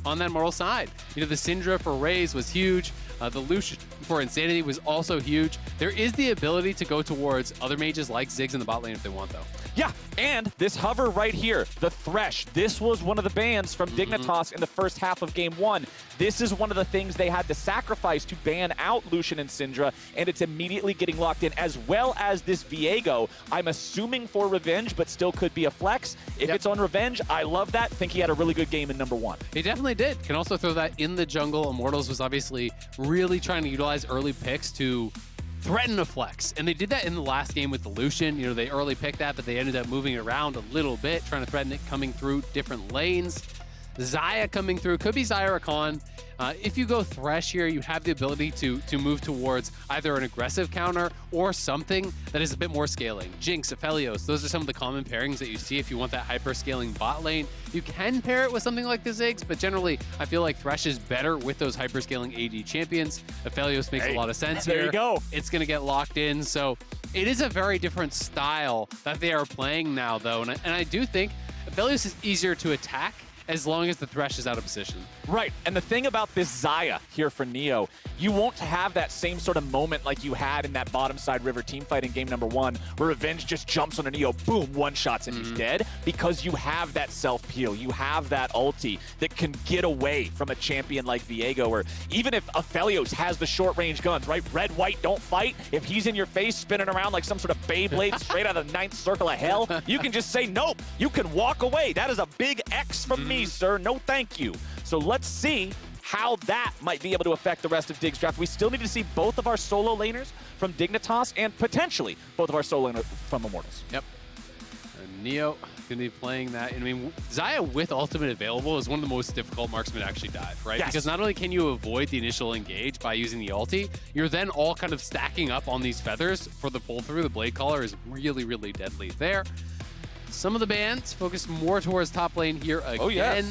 on that Immortal side. You know, the Syndra for Raes was huge. The Lucian for Insanity was also huge. There is the ability to go towards other mages like Ziggs in the bot lane if they want, though. Yeah, and this hover right here, the Thresh, this was one of the bans from Dignitas in the first half of Game 1. This is one of the things they had to sacrifice to ban out Lucian and Syndra, and it's immediately getting locked in, as well as this Viego. I'm assuming for revenge, but still could be a flex. If it's on revenge, I love that. Think he had a really good game in number 1. He definitely did. Can also throw that in the jungle. Immortals was obviously really trying to utilize early picks to threaten a flex. And they did that in the last game with the Lucian. You know, they early picked that, but they ended up moving it around a little bit, trying to threaten it coming through different lanes. Xayah coming through. Could be Xayah or Rakan. If you go Thresh here, you have the ability to move towards either an aggressive counter or something that is a bit more scaling. Jinx, Aphelios, those are some of the common pairings that you see if you want that hyper-scaling bot lane. You can pair it with something like the Ziggs, but generally, I feel like Thresh is better with those hyper-scaling AD champions. Aphelios makes a lot of sense here. There you go. It's going to get locked in, so it is a very different style that they are playing now, though, and I do think Aphelios is easier to attack as long as the Thresh is out of position. Right, and the thing about this Xayah here for Neo, you won't have that same sort of moment like you had in that bottom side river team fight in game number 1, where Revenge just jumps on a Neo, boom, one-shots and he's dead, because you have that self-peel, you have that ulti that can get away from a champion like Viego, or even if Aphelios has the short-range guns, right? Red, white, don't fight. If he's in your face spinning around like some sort of Beyblade straight out of the 9th circle of hell, you can just say, nope, you can walk away. That is a big X from me, sir. No thank you. So let's see how that might be able to affect the rest of Dig's draft. We still need to see both of our solo laners from Dignitas and potentially both of our solo laners from Immortals. Yep. And Neo going to be playing that. I mean, Xayah with ultimate available is one of the most difficult marksmen to actually dive, right? Yes. Because not only can you avoid the initial engage by using the ulti, you're then all kind of stacking up on these feathers for the pull through. The Blade Caller is really, really deadly there. Some of the bans focus more towards top lane here again. Oh, yes.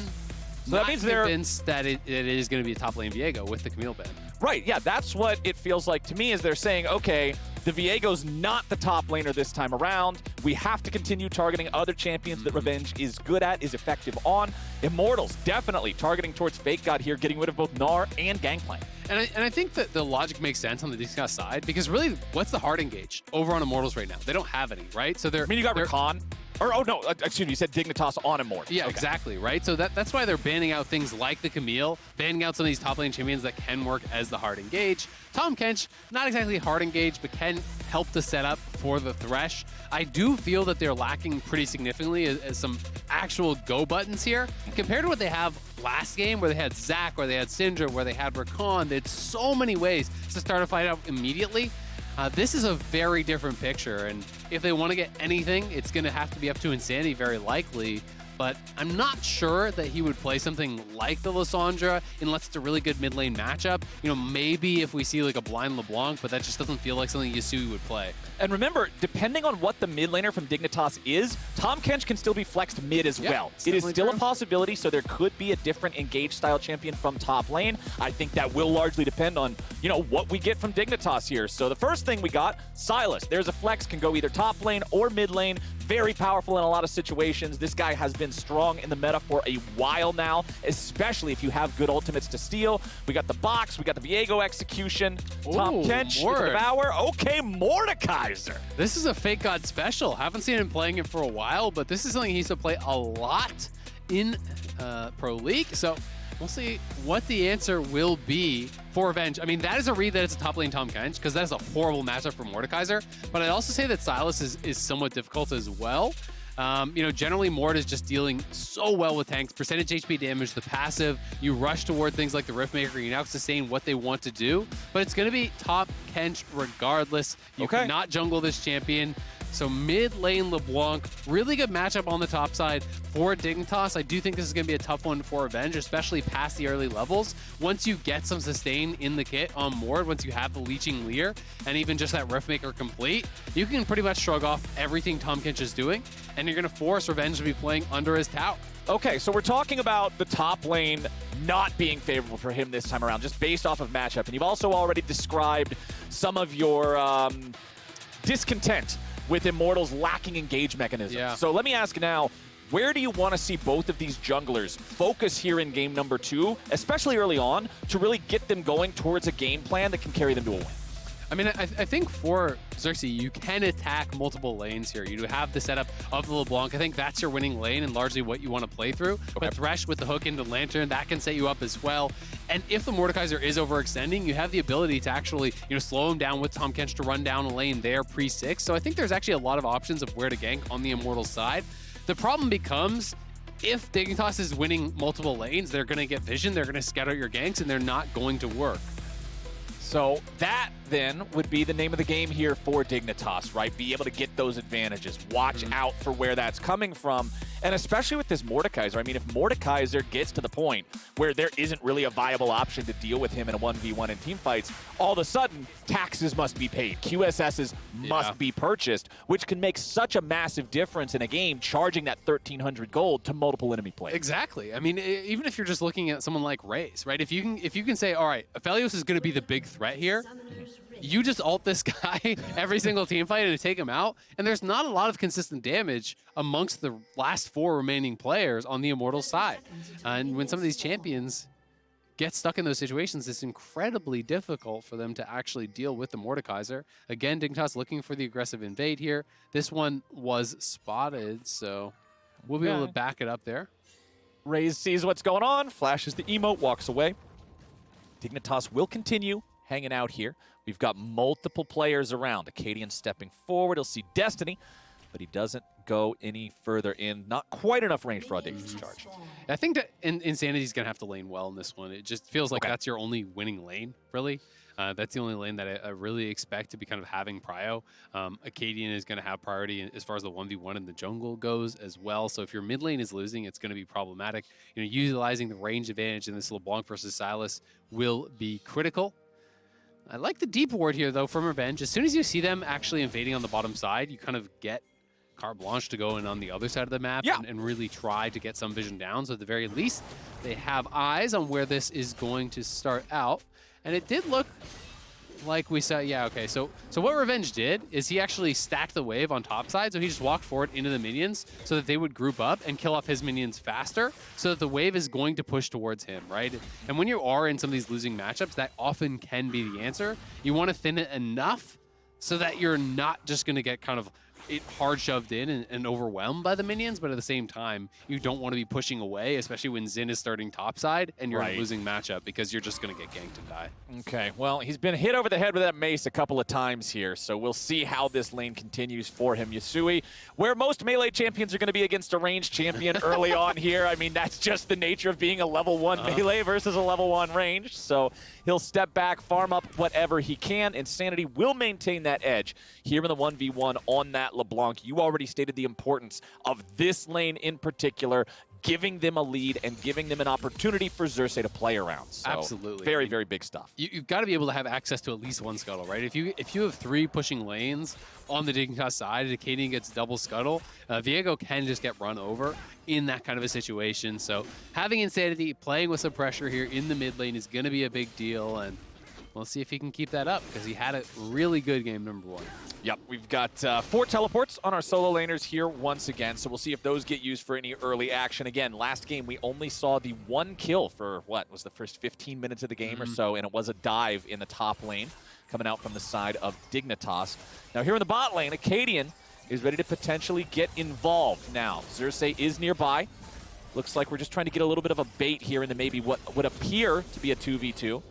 So that means they're convinced that it is going to be a top lane Viego with the Camille ban. Right, yeah, that's what it feels like to me, is they're saying, okay, the Viego's not the top laner this time around. We have to continue targeting other champions that Revenge is good at, is effective on. Immortals, definitely targeting towards FakeGod here, getting rid of both Gnar and Gangplank. And I think that the logic makes sense on the Dignitas side, because really, what's the hard engage over on Immortals right now? They don't have any, right? So they're— I mean, you got Rakan. Or, oh no, excuse me, you said Dignitas on Immortal. Yeah, exactly, right? So that's why they're banning out things like the Camille, banning out some of these top lane champions that can work as the hard engage. Tahm Kench, not exactly hard engage, but can help to set up for the Thresh. I do feel that they're lacking pretty significantly as some actual go buttons here. Compared to what they have last game, where they had Zac, where they had Syndra, where they had Rakan, they had so many ways to start a fight out immediately. This is a very different picture, and if they want to get anything, it's going to have to be up to Insanity, very likely. But I'm not sure that he would play something like the Lissandra unless it's a really good mid lane matchup. You know, maybe if we see like a blind LeBlanc, but that just doesn't feel like something Yusui would play. And remember, depending on what the mid laner from Dignitas is, Tahm Kench can still be flexed mid as well. It is still a possibility, so there could be a different engage style champion from top lane. I think that will largely depend on, you know, what we get from Dignitas here. So the first thing we got, Sylas. There's a flex, can go either top lane or mid lane. Very powerful in a lot of situations. This guy has been strong in the meta for a while now, especially if you have good ultimates to steal. We got the box, we got the Viego execution. Tahm Kench, Devour. Okay, Mordekaiser. This is a FakeGod special. Haven't seen him playing it for a while, but this is something he used to play a lot in Pro League. So we'll see what the answer will be for Revenge. I mean, that is a read that it's a top lane Tahm Kench, because that is a horrible matchup for Mordekaiser. But I'd also say that Sylas is somewhat difficult as well. You know, generally Mord is just dealing so well with tanks. Percentage HP damage, the passive, you rush toward things like the Riftmaker, you now sustain what they want to do. But it's going to be top Kench regardless. You cannot jungle this champion. So mid lane LeBlanc, really good matchup on the top side for Dignitas. I do think this is going to be a tough one for Revenge, especially past the early levels. Once you get some sustain in the kit on Mord, once you have the Leeching Leer, and even just that Riftmaker complete, you can pretty much shrug off everything Tahm Kench is doing, and you're going to force Revenge to be playing under his tower. Okay, so we're talking about the top lane not being favorable for him this time around, just based off of matchup. And you've also already described some of your discontent with Immortals lacking engage mechanisms. So let me ask now, Where do you want to see both of these junglers focus here in game number 2, especially early on, to really get them going towards a game plan that can carry them to a win? I mean, I think for Xerxe, you can attack multiple lanes here. You have the setup of the LeBlanc. I think that's your winning lane and largely what you want to play through. Okay. But Thresh with the hook into Lantern, that can set you up as well. And if the Mordekaiser is overextending, you have the ability to actually, slow him down with Tahm Kench to run down a lane there pre-6. So I think there's actually a lot of options of where to gank on the Immortal side. The problem becomes, if Dignitas is winning multiple lanes, they're going to get vision, they're going to scatter your ganks, and they're not going to work. So that then would be the name of the game here for Dignitas, right? Be able to get those advantages. Watch out for where that's coming from. And especially with this Mordekaiser, I mean, if Mordekaiser gets to the point where there isn't really a viable option to deal with him in a 1v1 in team fights, all of a sudden, taxes must be paid. QSSs must be purchased, which can make such a massive difference in a game, charging that 1,300 gold to multiple enemy players. Exactly. I mean, even if you're just looking at someone like Raes, right? If you can say, all right, Aphelios is going to be the big threat here, you just ult this guy every single team fight and take him out, and there's not a lot of consistent damage amongst the last 4 remaining players on the Immortal side. And when some of these champions get stuck in those situations, it's incredibly difficult for them to actually deal with the Mordekaiser. Again, Dignitas looking for the aggressive invade here. This one was spotted, so we'll be able to back it up there. Raes sees what's going on, flashes the emote, walks away. Dignitas will continue hanging out here. We've got multiple players around. Akaadian stepping forward. He'll see Destiny, but he doesn't go any further in. Not quite enough range for Audacious Charge. I think that Insanity's going to have to lane well in this one. It just feels like that's your only winning lane, really. That's the only lane that I really expect to be kind of having prio. Akaadian is going to have priority as far as the 1v1 in the jungle goes as well. So if your mid lane is losing, it's going to be problematic. Utilizing the range advantage in this LeBlanc versus Sylas will be critical. I like the deep ward here, though, from Revenge. As soon as you see them actually invading on the bottom side, you kind of get carte blanche to go in on the other side of the map and really try to get some vision down. So at the very least, they have eyes on where this is going to start out. And it did look like we saw, so what Revenge did is he actually stacked the wave on top side, so he just walked forward into the minions so that they would group up and kill off his minions faster so that the wave is going to push towards him, right? And when you are in some of these losing matchups, that often can be the answer. You want to thin it enough so that you're not just going to get kind of hard shoved in and overwhelmed by the minions, but at the same time, you don't want to be pushing away, especially when Xin is starting topside and you're in a losing matchup because you're just going to get ganked and die. Okay, well, he's been hit over the head with that mace a couple of times here, so we'll see how this lane continues for him. Yusui, where most melee champions are going to be against a ranged champion early on here. I mean, that's just the nature of being a level 1 melee versus a level 1 range, so he'll step back, farm up whatever he can. Insanity will maintain that edge here in the 1v1 on that LeBlanc. You already stated the importance of this lane in particular, giving them a lead and giving them an opportunity for Xerxe to play around. So absolutely. Very, very big stuff. You've got to be able to have access to at least one scuttle, right? If you have 3 pushing lanes on the Dignitas side and Akaadian gets double scuttle, Viego can just get run over in that kind of a situation. So having Insanity playing with some pressure here in the mid lane is going to be a big deal, and we'll see if he can keep that up because he had a really good game number 1. Yep, we've got 4 teleports on our solo laners here once again, so we'll see if those get used for any early action. Again, last game we only saw the 1 kill for what was the first 15 minutes of the game or so, and it was a dive in the top lane coming out from the side of Dignitas. Now here in the bot lane, Akaadian is ready to potentially get involved. Now, Xerxe is nearby. Looks like we're just trying to get a little bit of a bait here into maybe what would appear to be a 2v2.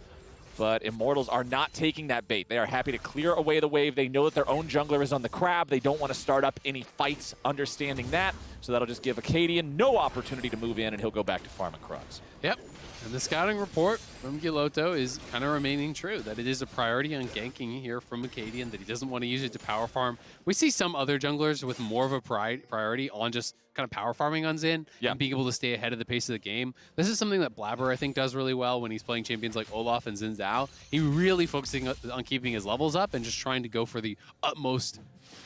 But Immortals are not taking that bait. They are happy to clear away the wave. They know that their own jungler is on the crab. They don't want to start up any fights understanding that. So that'll just give Akaadian no opportunity to move in, and he'll go back to farming Krugs. Yep. And the scouting report from Giloto is kind of remaining true, that it is a priority on ganking here from Akaadian, that he doesn't want to use it to power farm. We see some other junglers with more of a priority on just kind of power farming on Xin and being able to stay ahead of the pace of the game. This is something that Blabber, I think, does really well when he's playing champions like Olaf and Xin Zhao. He really focusing on keeping his levels up and just trying to go for the utmost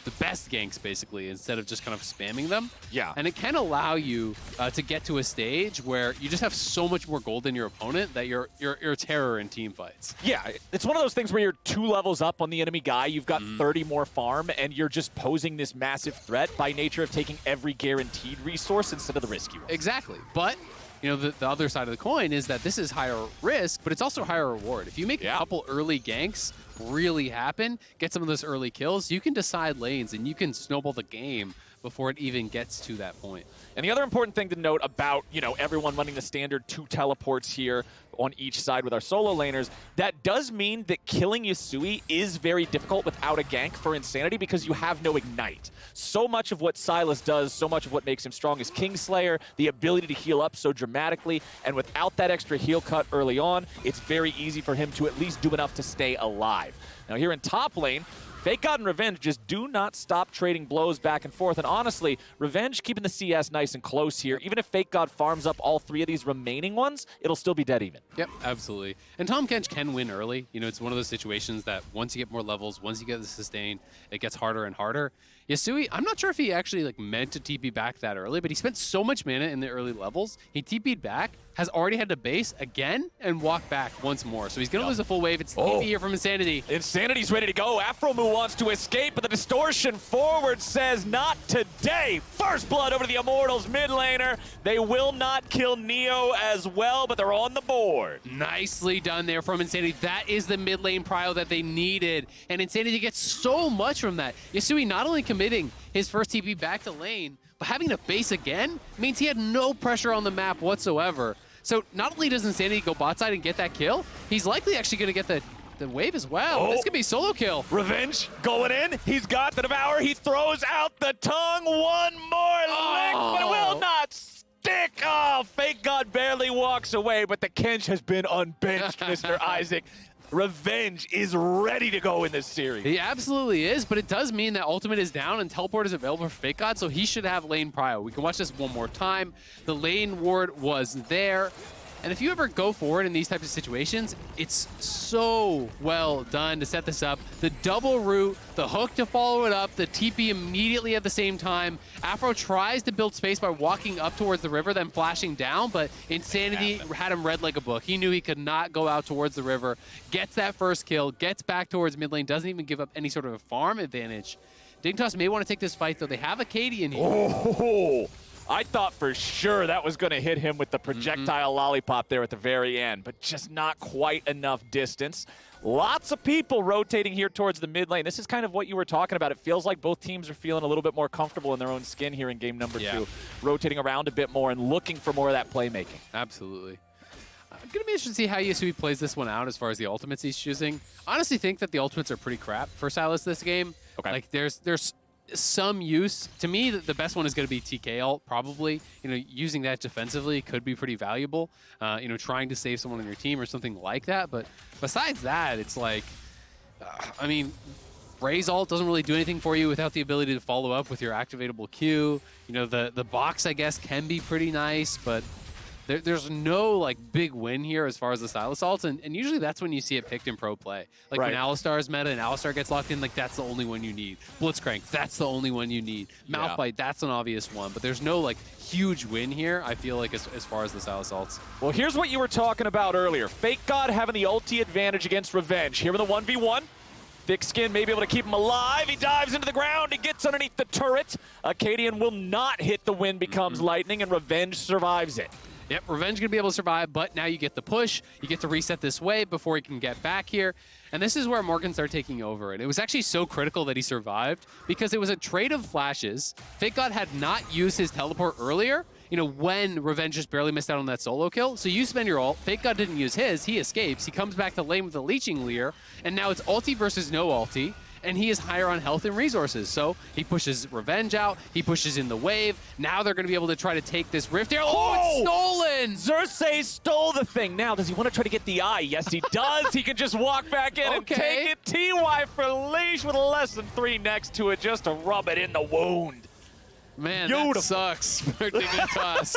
the best ganks, basically, instead of just kind of spamming them. Yeah. And it can allow you to get to a stage where you just have so much more gold than your opponent that you're a terror in team fights. Yeah, it's one of those things where you're 2 levels up on the enemy guy, you've got 30 more farm, and you're just posing this massive threat by nature of taking every guaranteed resource instead of the risky ones. Exactly. But you know, the other side of the coin is that this is higher risk, but it's also higher reward. If you make a couple early ganks really happen, get some of those early kills, you can decide lanes and you can snowball the game before it even gets to that point. And the other important thing to note about, you know, everyone running the standard 2 teleports here on each side with our solo laners, that does mean that killing Yusui is very difficult without a gank for Insanity because you have no ignite. So much of what Sylas does, so much of what makes him strong is Kingslayer, the ability to heal up so dramatically, and without that extra heal cut early on, it's very easy for him to at least do enough to stay alive. Now here in top lane, FakeGod and Revenge just do not stop trading blows back and forth. And honestly, Revenge keeping the CS nice and close here. Even if FakeGod farms up all 3 of these remaining ones, it'll still be dead even. Yep, absolutely. And Tahm Kench can win early. You know, it's one of those situations that once you get more levels, once you get the sustain, it gets harder and harder. Yusui, I'm not sure if he actually meant to TP back that early, but he spent so much mana in the early levels. He TP'd back, has already had to base again, and walk back once more. So he's going to lose a full wave. It's TP here from Insanity. Insanity's ready to go. Aphromoo wants to escape, but the distortion forward says not today. First blood over to the Immortals mid laner. They will not kill Neo as well, but they're on the board. Nicely done there from Insanity. That is the mid lane prio that they needed, and Insanity gets so much from that. Yusui not only committing his first TP back to lane, but having to base again means he had no pressure on the map whatsoever. So not only does Insanity go bot side and get that kill, he's likely actually going to get the wave as well. This could be solo kill. Revenge going in. He's got the Devour. He throws out the tongue. One more lick, but it will not stick. Oh, FakeGod barely walks away, but the Kench has been unbenched, Mr. Isaac. Revenge is ready to go in this series. He absolutely is, but it does mean that ultimate is down and teleport is available for FakeGod, so he should have lane prio. We can watch this one more time. The lane ward was there. And if you ever go forward in these types of situations, it's so well done to set this up. The double root, the hook to follow it up, the TP immediately at the same time. Aphro tries to build space by walking up towards the river, then flashing down, but Insanity had him read like a book. He knew he could not go out towards the river, gets that first kill, gets back towards mid lane, doesn't even give up any sort of a farm advantage. Dignitas may want to take this fight, though. They have Akaadian here. Oh! I thought for sure that was going to hit him with the projectile lollipop there at the very end, but just not quite enough distance. Lots of people rotating here towards the mid lane. This is kind of what you were talking about. It feels like both teams are feeling a little bit more comfortable in their own skin here in game number 2, rotating around a bit more and looking for more of that playmaking. Absolutely. I'm going to be interested to see how Yusui plays this one out as far as the ultimates he's choosing. I honestly think that the ultimates are pretty crap for Sylas this game. Okay. Like, there's some use. To me, the best one is going to be TK ult, probably. You know, using that defensively could be pretty valuable. You know, trying to save someone on your team or something like that. But besides that, it's like, I mean, Raes ult doesn't really do anything for you without the ability to follow up with your activatable Q. You know, the box, I guess, can be pretty nice, but there's no big win here as far as the Sylas ults, and usually that's when you see it picked in pro play. Like when Alistar's meta and Alistar gets locked in, that's the only one you need. Blitzcrank, that's the only one you need. Mouthbite, that's an obvious one, but there's no huge win here, I feel like, as far as the Sylas ults. Well, here's what you were talking about earlier. FakeGod having the ulti advantage against Revenge. Here in the 1v1. Thick Skin may be able to keep him alive. He dives into the ground. He gets underneath the turret. Akaadian will not hit. The wind becomes lightning, and Revenge survives it. Yep, Revenge going to be able to survive, but now you get the push. You get to reset this wave before he can get back here. And this is where Morgan started taking over. And it was actually so critical that he survived because it was a trade of flashes. FakeGod had not used his teleport earlier, you know, when Revenge just barely missed out on that solo kill. So you spend your ult. FakeGod didn't use his. He escapes. He comes back to lane with the Leeching Leer. And now it's ulti versus no ulti. And he is higher on health and resources. So he pushes Revenge out. He pushes in the wave. Now they're going to be able to try to take this rift here. Oh, it's stolen! Xerxe stole the thing. Now, does he want to try to get the eye? Yes, he does. He can just walk back in and take it. TY for leash with less than 3 next to it just to rub it in the wound. Man, Beautiful. that sucks for Dignitas.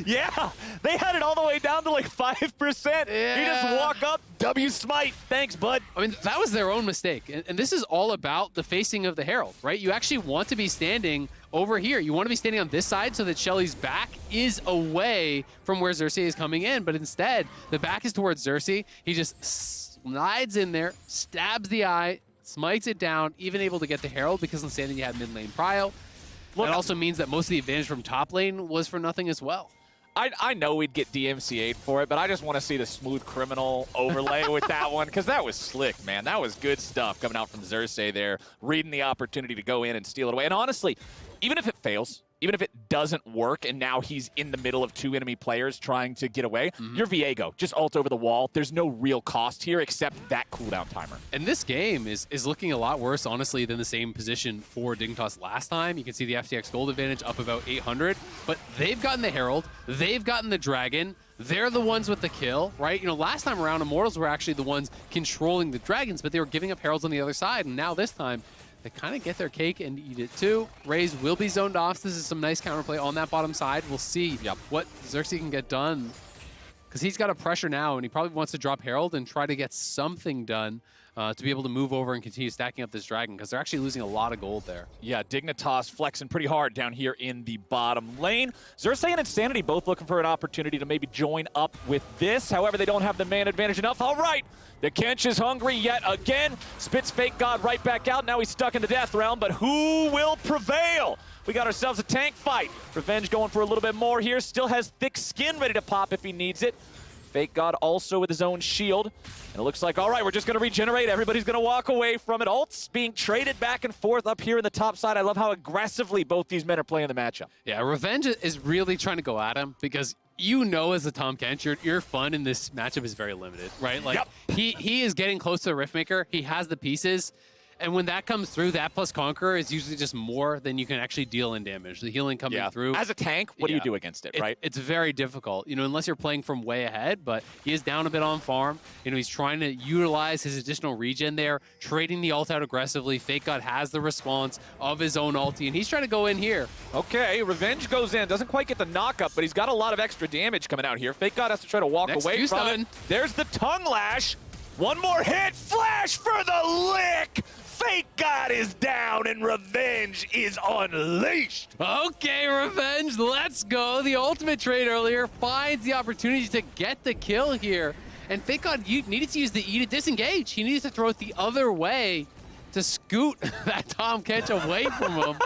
Yeah, they had it all the way down to like 5%. Yeah. You just walk up, W smite. Thanks, bud. I mean, that was their own mistake. And this is all about the facing of the Herald, right? You actually want to be standing over here. You want to be standing on this side so that Shelly's back is away from where Xerxe is coming in. But instead, the back is towards Xerxe. He just slides in there, stabs the eye, smites it down, even able to get the Herald because Insanity had mid lane prio. That also means that most of the advantage from top lane was for nothing as well. I know we'd get DMCA'd for it, but I just want to see the smooth criminal overlay with that one, because that was slick, man. That was good stuff coming out from Xerxe there, reading the opportunity to go in and steal it away. And honestly, even if it fails, even if it doesn't work and now he's in the middle of two enemy players trying to get away, you're Viego. Just ult over the wall. There's no real cost here except that cooldown timer. And this game is looking a lot worse, honestly, than the same position for Dignitas last time. You can see the FTX gold advantage up about 800, but they've gotten the Herald, they've gotten the Dragon, they're the ones with the kill, right? You know, last time around, Immortals were actually the ones controlling the Dragons, but they were giving up Heralds on the other side, and now this time, they kind of get their cake and eat it too. Raes will be zoned off. This is some nice counterplay on that bottom side. We'll see what Xerxe can get done, because he's got a pressure now, and he probably wants to drop Herald and try to get something done to be able to move over and continue stacking up this Dragon, because they're actually losing a lot of gold there. Yeah, Dignitas flexing pretty hard down here in the bottom lane. Xerxe and Insanity both looking for an opportunity to maybe join up with this. However, they don't have the man advantage enough. All right, the Kench is hungry yet again. Spits FakeGod right back out. Now he's stuck in the death realm, but who will prevail? We got ourselves a tank fight. Revenge going for a little bit more here. Still has thick skin ready to pop if he needs it. FakeGod also with his own shield. And it looks like, all right, we're just going to regenerate. Everybody's going to walk away from it. Ults being traded back and forth up here in the top side. I love how aggressively both these men are playing the matchup. Yeah, Revenge is really trying to go at him, because you know, as a Tahm Kench, your fun in this matchup is very limited, right? Like, he is getting close to the Riftmaker. He has the pieces. And when that comes through, that plus Conqueror is usually just more than you can actually deal in damage. The healing coming through. As a tank, what do you do against it, right? It's very difficult, you know, unless you're playing from way ahead, but he is down a bit on farm. You know, he's trying to utilize his additional regen there, trading the ult out aggressively. FakeGod has the response of his own ulti, and he's trying to go in here. Okay, Revenge goes in. Doesn't quite get the knockup, but he's got a lot of extra damage coming out here. FakeGod has to try to walk away from it. There's the tongue lash. One more hit. Flash for the lick. FakeGod is down and Revenge is unleashed. Okay, Revenge, let's go. The ultimate trade earlier finds the opportunity to get the kill here. And FakeGod needed to use the E to disengage. He needed to throw it the other way to scoot that Tahm Kench away from him.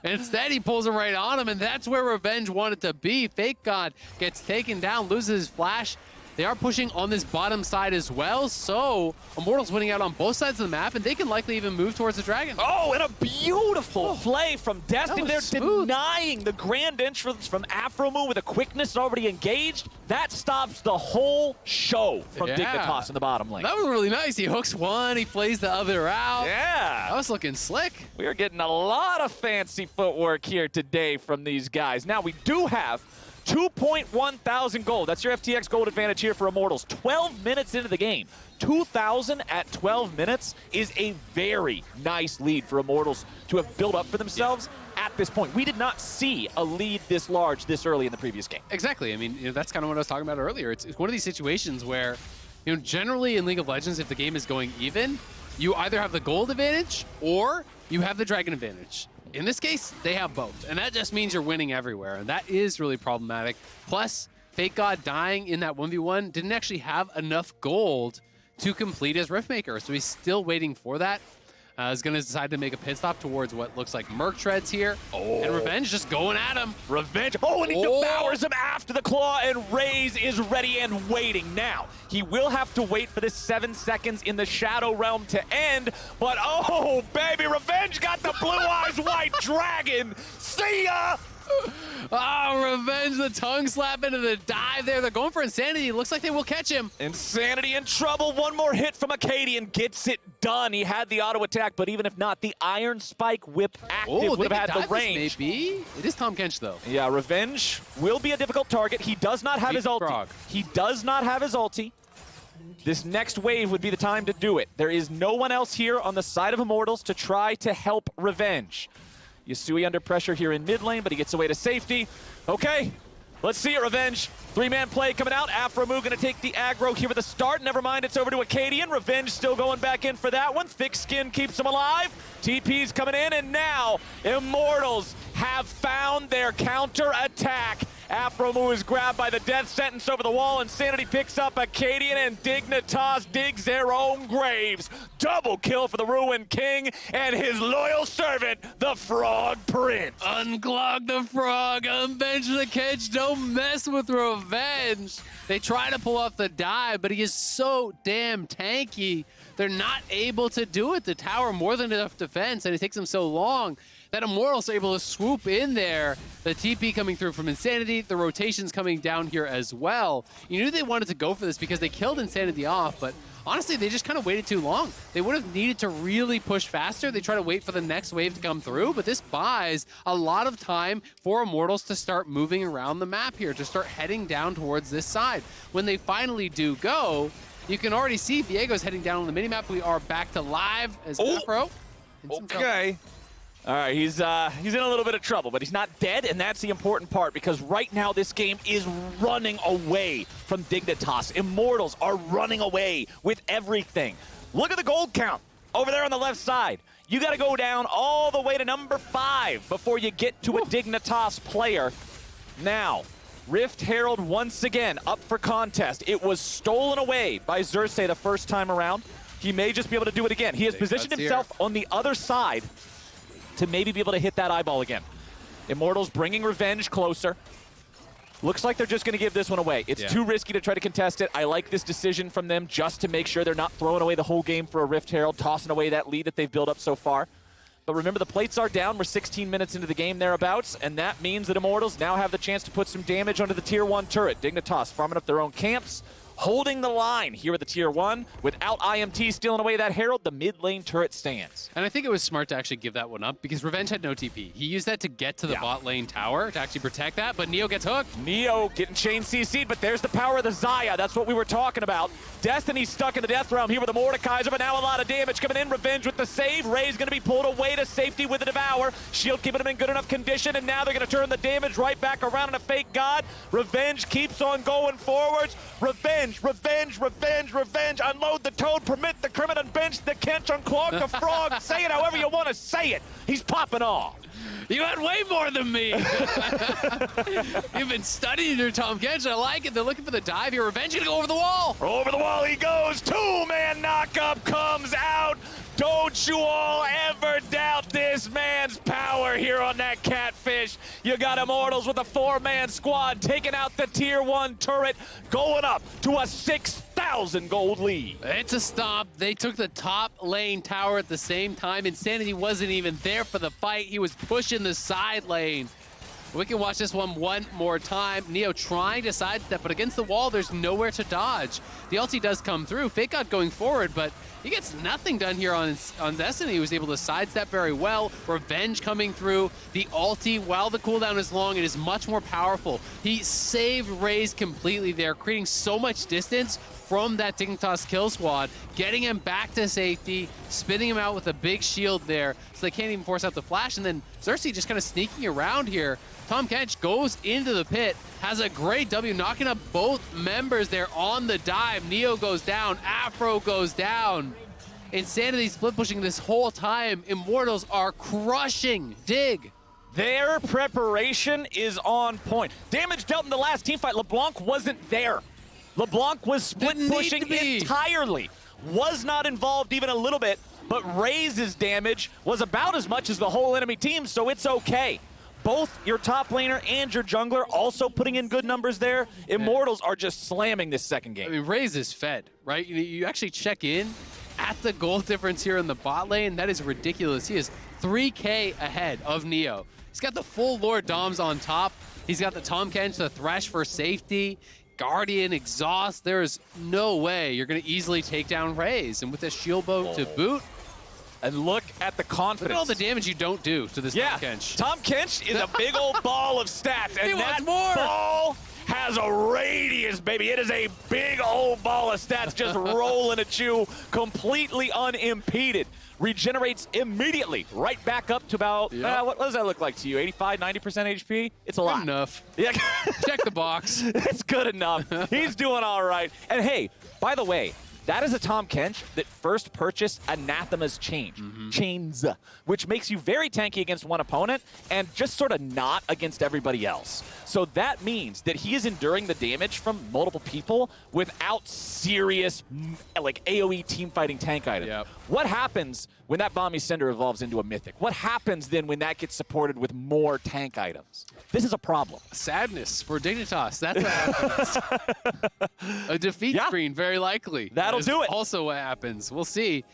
Instead, he pulls him right on him, and that's where Revenge wanted to be. FakeGod gets taken down, loses his flash. They are pushing on this bottom side as well, so Immortals winning out on both sides of the map, and they can likely even move towards the Dragon. Oh, and a beautiful play from Destiny. They're smooth. denying the grand entrance from Aphromoo with a quickness already engaged. That stops the whole show from Dignitas in the bottom lane. That was really nice. He hooks one, he plays the other out. Yeah. That was looking slick. We are getting a lot of fancy footwork here today from these guys. Now, we do have 2.1 thousand gold. That's your FTX gold advantage here for Immortals. 12 minutes into the game. 2,000 at 12 minutes is a very nice lead for Immortals to have built up for themselves at this point. We did not see a lead this large this early in the previous game. Exactly. I mean, you know, that's kind of what I was talking about earlier. It's one of these situations where, you know, generally in League of Legends, if the game is going even, you either have the gold advantage or you have the dragon advantage. In this case, they have both, and that just means you're winning everywhere, and that is really problematic. Plus, FakeGod dying in that 1v1 didn't actually have enough gold to complete his Riftmaker, so he's still waiting for that. Is going to decide to make a pit stop towards what looks like Merc Treads here. Oh. And Revenge just going at him. Revenge. Oh, and he devours him after the claw, and Raes is ready and waiting. Now, he will have to wait for this 7 seconds in the Shadow Realm to end, but oh, baby, Revenge got the blue eyes white dragon. See ya! Oh, Revenge, the tongue slap into the dive there. They're going for Insanity. Looks like they will catch him. Insanity in trouble. One more hit from Akaadian. Gets it done. He had the auto attack, but even if not, the Iron Spike whip active would have had the range. Maybe. It is Tahm Kench, though. Yeah, Revenge will be a difficult target. He does not have his ulti. He does not have his ulti. This next wave would be the time to do it. There is no one else here on the side of Immortals to try to help Revenge. Yusui under pressure here in mid lane, but he gets away to safety. Okay, let's see it, Revenge. Three-man play coming out. Aphromoo gonna take the aggro here with the start. Never mind, it's over to Akaadian. Revenge still going back in for that one. Thick Skin keeps him alive. TP's coming in, and now Immortals have found their counter-attack. Aphromoo is grabbed by the death sentence over the wall. Insanity picks up Akaadian, and Dignitas digs their own graves. Double kill for the Ruined King and his loyal servant, the Frog Prince. Unclog the Frog, unbench the Kench, don't mess with Revenge. They try to pull off the dive, but he is so damn tanky. They're not able to do it. The tower more than enough defense, and it takes them so long that Immortals are able to swoop in there. The TP coming through from Insanity, the rotations coming down here as well. You knew they wanted to go for this because they killed Insanity off, but honestly, they just kind of waited too long. They would have needed to really push faster. They try to wait for the next wave to come through, but this buys a lot of time for Immortals to start moving around the map here, to start heading down towards this side. When they finally do go, you can already see Viego's heading down on the minimap. We are back to live as Afro. Okay. All right, he's in a little bit of trouble, but he's not dead, and that's the important part, because right now this game is running away from Dignitas. Immortals are running away with everything. Look at the gold count over there on the left side. You got to go down all the way to number 5 before you get to a Dignitas player. Now, Rift Herald once again up for contest. It was stolen away by Xerxe the first time around. He may just be able to do it again. He has positioned himself on the other side to maybe be able to hit that eyeball again. Immortals bringing Revenge closer. Looks like they're just going to give this one away. It's too risky to try to contest it. I like this decision from them just to make sure they're not throwing away the whole game for a Rift Herald, tossing away that lead that they've built up so far. But remember, the plates are down. We're 16 minutes into the game thereabouts, and that means that Immortals now have the chance to put some damage onto the Tier 1 turret. Dignitas farming up their own camps, holding the line here at the Tier 1. Without IMT stealing away that Herald, the mid lane turret stands. And I think it was smart to actually give that one up because Revenge had no TP. He used that to get to the bot lane tower to actually protect that, but Neo gets hooked. Neo getting chain CC'd, but there's the power of the Xayah. That's what we were talking about. Destiny's stuck in the death realm here with the Mordekaiser, but now a lot of damage coming in. Revenge with the save. Raes going to be pulled away to safety with the Devour. Shield keeping him in good enough condition, and now they're going to turn the damage right back around in a FakeGod. Revenge keeps on going forwards. Revenge. Unload the Toad, permit the Crimin, unbench the Kench, unclog the Frog. Say it however you want to say it. He's popping off. You had way more than me. You've been studying your Tahm Kench. I like it. They're looking for the dive here. Revenge gonna go over the wall. Over the wall he goes. Two-man knockup comes out. Don't you all ever doubt this man's power here on that catfish. You got Immortals with a 4-man squad taking out the Tier 1 turret, going up to a 6,000 gold lead. It's a stop. They took the top lane tower at the same time. Insanity wasn't even there for the fight. He was pushing the side lane. We can watch this one more time. Neo trying to sidestep, but against the wall, there's nowhere to dodge. The ulti does come through. FakeGod going forward, but he gets nothing done here on Destiny. He was able to sidestep very well. Revenge coming through. The ulti, while the cooldown is long, it is much more powerful. He saved Raes completely there, creating so much distance from that Dignitas kill squad, getting him back to safety, spinning him out with a big shield there, so they can't even force out the flash, and then Xerxe just kind of sneaking around here. Tahm Kench goes into the pit, has a great W, knocking up both members there on the dive. Neo goes down, Afro goes down. Insanity split pushing this whole time. Immortals are crushing Dig. Their preparation is on point. Damage dealt in the last team fight. LeBlanc wasn't there. LeBlanc was split pushing entirely. Was not involved even a little bit, but Raes' damage was about as much as the whole enemy team, so it's okay. Both your top laner and your jungler also putting in good numbers there. Immortals are just slamming this second game. I mean, Raes is fed, right? You actually check in at the gold difference here in the bot lane. That is ridiculous. He is 3K ahead of Neo. He's got the full Lord Doms on top. He's got the Tahm Kench, the Thresh for safety. Guardian, Exhaust, there is no way you're going to easily take down Raes. And with a shield bow to boot. And look at the confidence. Look at all the damage you don't do to this Tahm Kench. Tahm Kench is a big old ball of stats. And he that wants more. ball has a radius, baby. It is a big old ball of stats just rolling at you, completely unimpeded. Regenerates immediately, right back up to about, what does that look like to you? 85, 90% HP? It's a lot. Good enough. Yeah. Check the box. It's good enough. He's doing all right. And hey, by the way, that is a Tahm Kench that first purchased Anathema's Chains, which makes you very tanky against one opponent and just sort of not against everybody else. So that means that he is enduring the damage from multiple people without serious, like, AoE teamfighting tank items. Yep. What happens when that Bomby Cinder evolves into a Mythic? What happens then when that gets supported with more tank items? This is a problem. Sadness for Dignitas. That's what happens. A defeat screen, very likely. That'll do it. Also what happens. We'll see.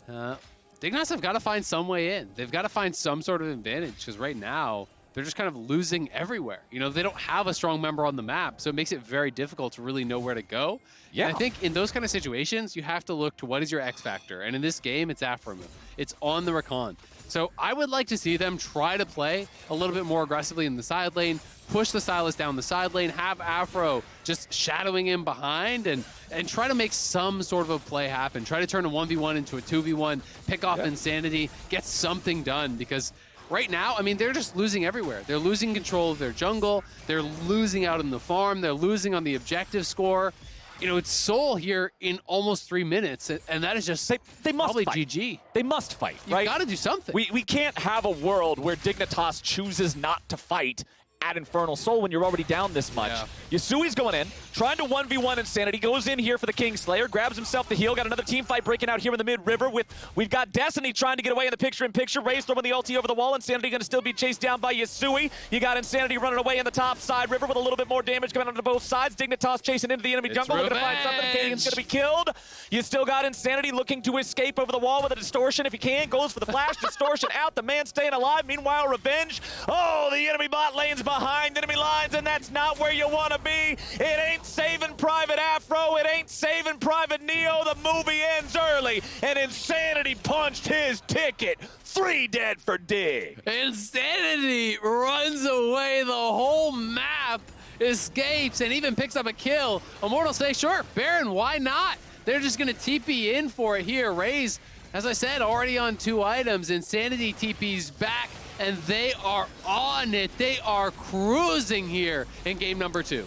Dignitas have got to find some way in. They've got to find some sort of advantage, because right now, they're just kind of losing everywhere. You know, they don't have a strong member on the map, so it makes it very difficult to really know where to go. Yeah. And I think in those kind of situations, you have to look to what is your X factor. And in this game, it's Aphromoo. It's on the Rakan. So I would like to see them try to play a little bit more aggressively in the side lane, push the Sylas down the side lane, have Aphro just shadowing him behind, and try to make some sort of a play happen. Try to turn a 1v1 into a 2v1, pick off Insanity, get something done, because right now, I mean, they're just losing everywhere. They're losing control of their jungle. They're losing out in the farm. They're losing on the objective score. You know, it's Soul here in almost 3 minutes, and that is just they must probably fight. GG. They must fight, right? You've got to do something. We can't have a world where Dignitas chooses not to fight at Infernal Soul when you're already down this much. Yusui's going in, trying to 1v1 Insanity, goes in here for the Kingslayer, grabs himself the heal, got another team fight breaking out here in the mid-river we've got Destiny trying to get away in the picture-in-picture, Raes throwing the ulti over the wall, Insanity going to still be chased down by Yusui. You got Insanity running away in the top side river with a little bit more damage coming onto both sides. Dignitas chasing into the enemy jungle, looking to find something. Akaadian's going to be killed. You still got Insanity looking to escape over the wall with a distortion if he can, goes for the flash, distortion out, the man staying alive. Meanwhile, Revenge, the enemy bot lane's behind enemy line, and that's not where you want to be. It ain't saving Private Afro. It ain't saving Private Neo. The movie ends early, and Insanity punched his ticket. 3 dead for Dig. Insanity runs away the whole map, escapes, and even picks up a kill. Immortals say, sure, Baron, why not? They're just going to TP in for it here. Raes, as I said, already on 2 items. Insanity TP's back, and they are on it. They are cruising here in game number 2.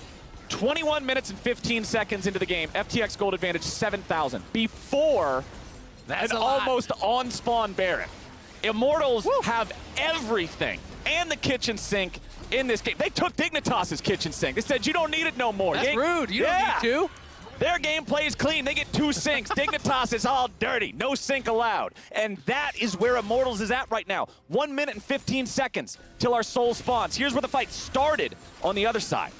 21 minutes and 15 seconds into the game. FTX gold advantage 7,000. Before an almost on-spawn Baron. Immortals have everything and the kitchen sink in this game. They took Dignitas' kitchen sink. They said, you don't need it no more. That's rude. You don't need to. Their gameplay is clean. They get 2 sinks. Dignitas is all dirty. No sink allowed. And that is where Immortals is at right now. 1 minute and 15 seconds till our soul spawns. Here's where the fight started on the other side.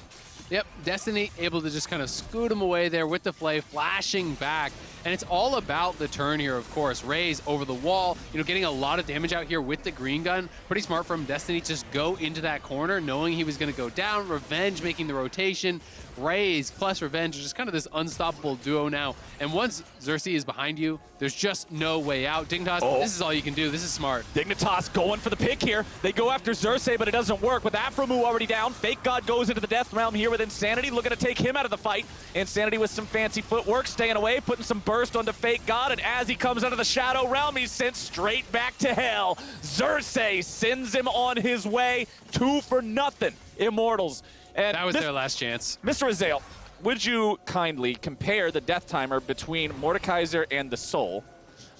Yep, Destiny able to just kind of scoot him away there with the flay, flashing back. And it's all about the turn here, of course. Raes over the wall, you know, getting a lot of damage out here with the green gun. Pretty smart from Destiny to just go into that corner, knowing he was going to go down. Revenge making the rotation. Raes plus Revenge is just kind of this unstoppable duo now. And once Xerxe is behind you, there's just no way out. Dignitas, this is all you can do. This is smart. Dignitas going for the pick here. They go after Xerxe, but it doesn't work. With Aphromoo already down, FakeGod goes into the death realm here with Insanity, looking to take him out of the fight. Insanity with some fancy footwork, staying away, putting some burst onto FakeGod, and as he comes out of the Shadow Realm, he's sent straight back to hell. Xerxe sends him on his way. 2 for nothing. Immortals. And that was their last chance. Mr. Azael, would you kindly compare the death timer between Mordekaiser and the Soul?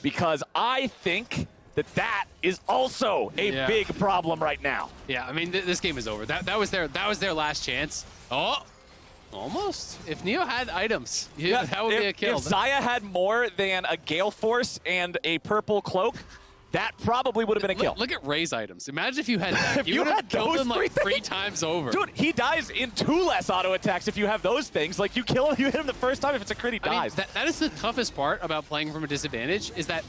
Because I think that is also a big problem right now. Yeah, I mean, this game is over. That was their last chance. Oh, almost. If Neo had items, that would be a kill. If Xayah had more than a Gale Force and a purple cloak, that probably would have been a kill. Look at Raes items. Imagine if you had that. If you would have killed those him like 3 times over. Dude, he dies in 2 less auto attacks if you have those things. Like, you kill him, you hit him the first time. If it's a crit, he dies. I mean, that is the toughest part about playing from a disadvantage, is that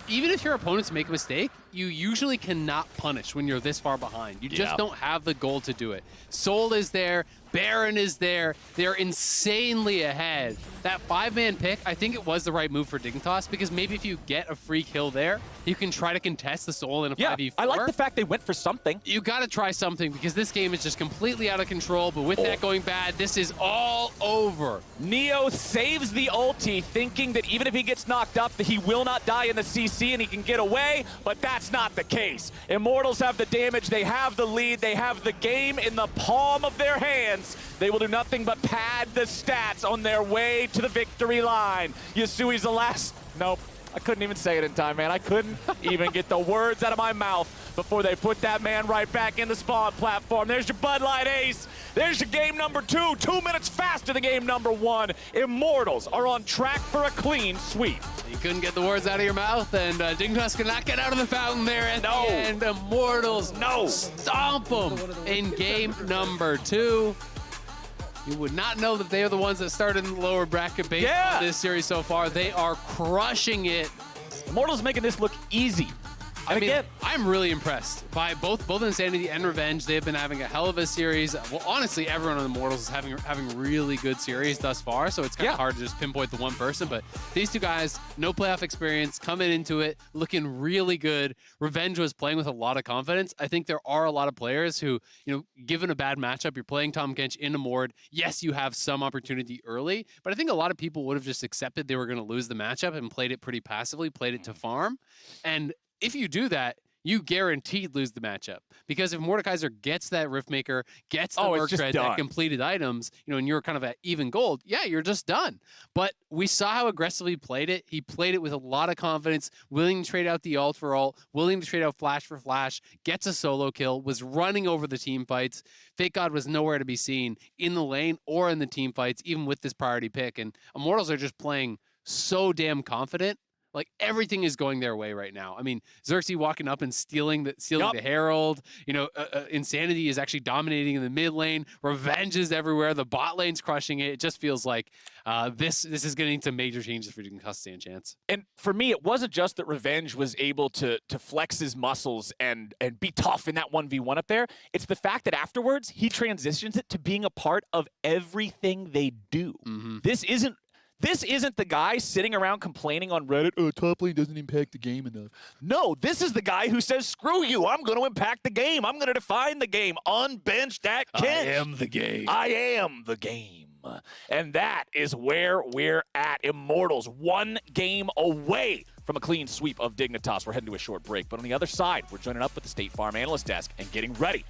even if your opponents make a mistake, you usually cannot punish when you're this far behind. You just Yeah. don't have the gold to do it. Soul is there. Baron is there. They're insanely ahead. That 5-man pick, I think it was the right move for Dignitas, because maybe if you get a free kill there, you can try to contest the Soul in a 5v4. I like the fact they went for something. You got to try something, because this game is just completely out of control. But with that going bad, this is all over. Neo saves the ulti, thinking that even if he gets knocked up, that he will not die in the CC and he can get away, but that's not the case. Immortals have the damage, they have the lead, they have the game in the palm of their hands. They will do nothing but pad the stats on their way to the victory line. Yusui's the last... Nope. I couldn't even say it in time, man. I couldn't even get the words out of my mouth before they put that man right back in the spawn platform. There's your Bud Light ace. There's your game number 2. 2 minutes faster than game number 1. Immortals are on track for a clean sweep. You couldn't get the words out of your mouth, and Dignitas could not get out of the fountain there at the end. Immortals stomp them in game number 2. You would not know that they are the ones that started in the lower bracket based on this series so far. They are crushing it. Immortals making this look easy. I mean, I'm really impressed by both Insanity and Revenge. They've been having a hell of a series. Well, honestly, everyone on Immortals is having really good series thus far, so it's kind of hard to just pinpoint the one person. But these two guys, no playoff experience, coming into it, looking really good. Revenge was playing with a lot of confidence. I think there are a lot of players who, given a bad matchup, you're playing Tahm Kench in a Mord. Yes, you have some opportunity early, but I think a lot of people would have just accepted they were going to lose the matchup and played it pretty passively, played it to farm. And if you do that, you guaranteed lose the matchup. Because if Mordekaiser gets that Riftmaker, gets the Merc Tread, that completed items, and you're kind of at even gold, yeah, you're just done. But we saw how aggressively he played it. He played it with a lot of confidence, willing to trade out the ult for ult, willing to trade out flash for flash, gets a solo kill, was running over the team fights. FakeGod was nowhere to be seen in the lane or in the team fights, even with this priority pick. And Immortals are just playing so damn confident. Like, everything is going their way right now. I mean, Xerxe walking up and stealing the Herald. Insanity is actually dominating in the mid lane. Revenge is everywhere. The bot lane's crushing it. It just feels like this is getting some major changes for Dignitas to stand a chance. And for me, it wasn't just that Revenge was able to flex his muscles and be tough in that 1v1 up there. It's the fact that afterwards, he transitions it to being a part of everything they do. This isn't the guy sitting around complaining on Reddit, top lane doesn't impact the game enough. No, this is the guy who says, screw you, I'm going to impact the game. I'm going to define the game. Unbench that Kench. I am the game. I am the game. And that is where we're at. Immortals, 1 game away from a clean sweep of Dignitas. We're heading to a short break, but on the other side, we're joining up with the State Farm Analyst Desk and getting ready